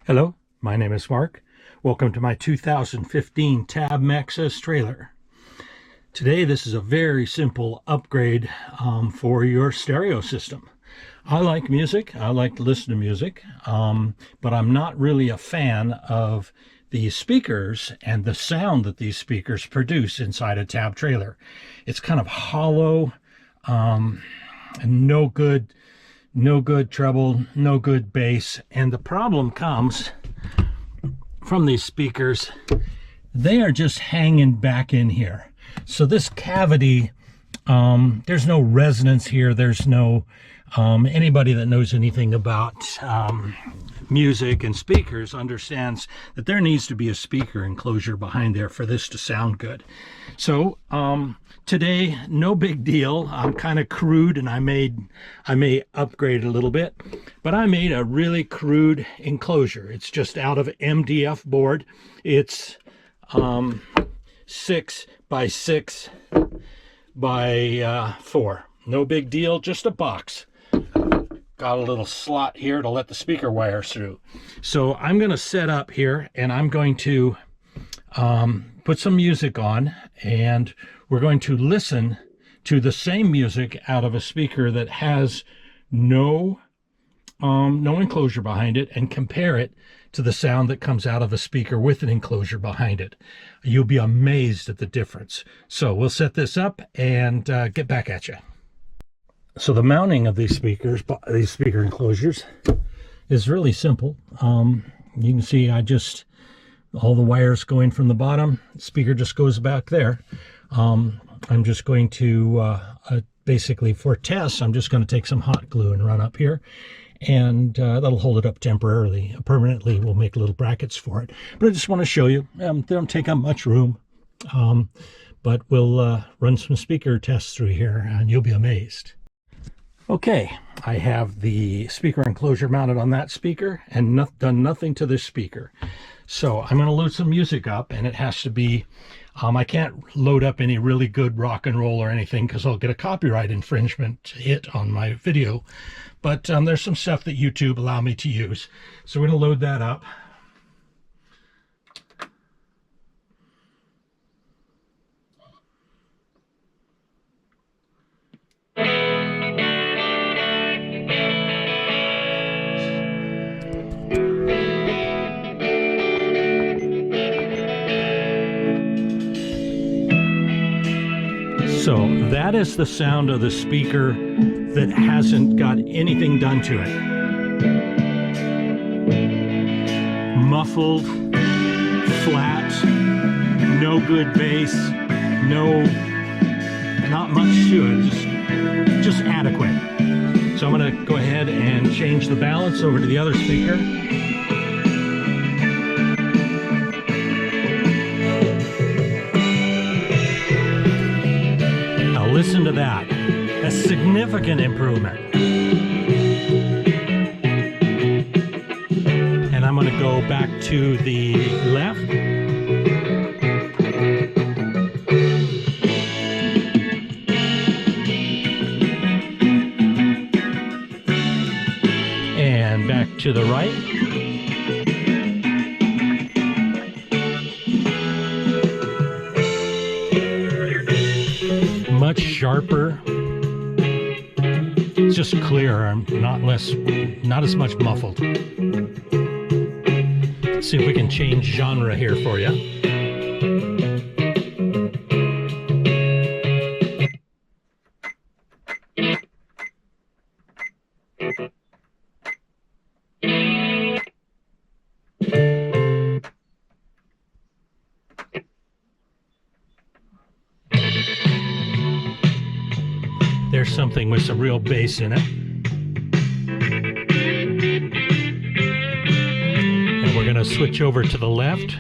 Hello, my name is Mark. Welcome to my 2015 Tab Maxus trailer. Today this is a very simple upgrade for your stereo system. I like music, I like to listen to music, but I'm not really a fan of the speakers and the sound that these speakers produce inside a Tab trailer. It's kind of hollow, and no good treble, no good bass. And the problem comes from these speakers. They are just hanging back in here. So this cavity, there's no resonance here. There's no, anybody that knows anything about music and speakers understands that there needs to be a speaker enclosure behind there for this to sound good. So today, no big deal. I'm kind of crude, and I may upgrade a little bit, but I made a really crude enclosure. It's just out of MDF board. It's 6 by 6 by 4. No big deal, just a box. Got a little slot here to let the speaker wires through. So I'm going to set up here, and I'm going to put some music on, and we're going to listen to the same music out of a speaker that has no enclosure behind it, and compare it to the sound that comes out of a speaker with an enclosure behind it. You'll be amazed at the difference. So we'll set this up and get back at you. So the mounting of these speakers, these speaker enclosures, is really simple. You can see all the wires going from the bottom. The speaker just goes back there. I'm just going to, basically for tests, I'm just going to take some hot glue and run up here. And that'll hold it up temporarily. Permanently, we'll make little brackets for it. But I just want to show you, they don't take up much room. But we'll run some speaker tests through here, and you'll be amazed. Okay, I have the speaker enclosure mounted on that speaker and done nothing to this speaker. So I'm going to load some music up, and it has to be, I can't load up any really good rock and roll or anything because I'll get a copyright infringement hit on my video. But there's some stuff that YouTube allow me to use. So we're going to load that up. So that is the sound of the speaker that hasn't got anything done to it. Muffled, flat, no good bass, not much to it, just adequate. So I'm going to go ahead and change the balance over to the other speaker. Listen to that. A significant improvement. And I'm going to go back to the left. And back to the right. Much sharper. It's just clearer, not as much muffled. Let's see if we can change genre here for you. There's something with some real bass in it. And we're going to switch over to the left.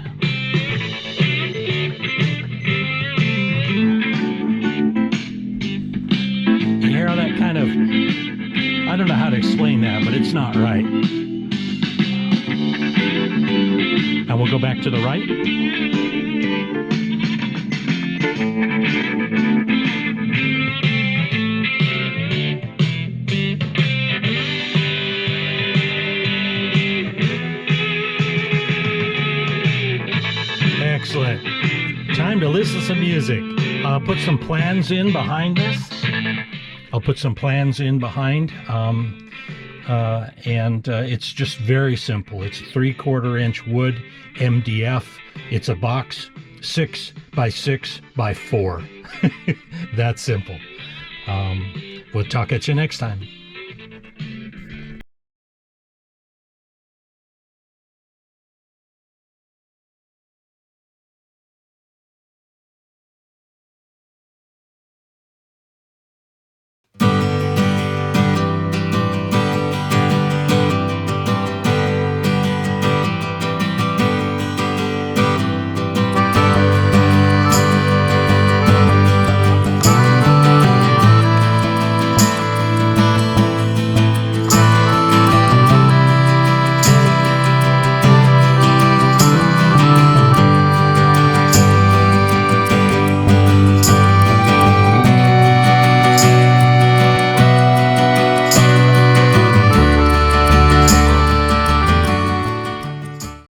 You hear how that kind of, I don't know how to explain that, but it's not right. And we'll go back to the right. listen to some music. I'll put some plans in behind this. It's just very simple. It's 3/4 inch wood MDF. It's a box 6 by 6 by 4. That simple. We'll talk at you next time.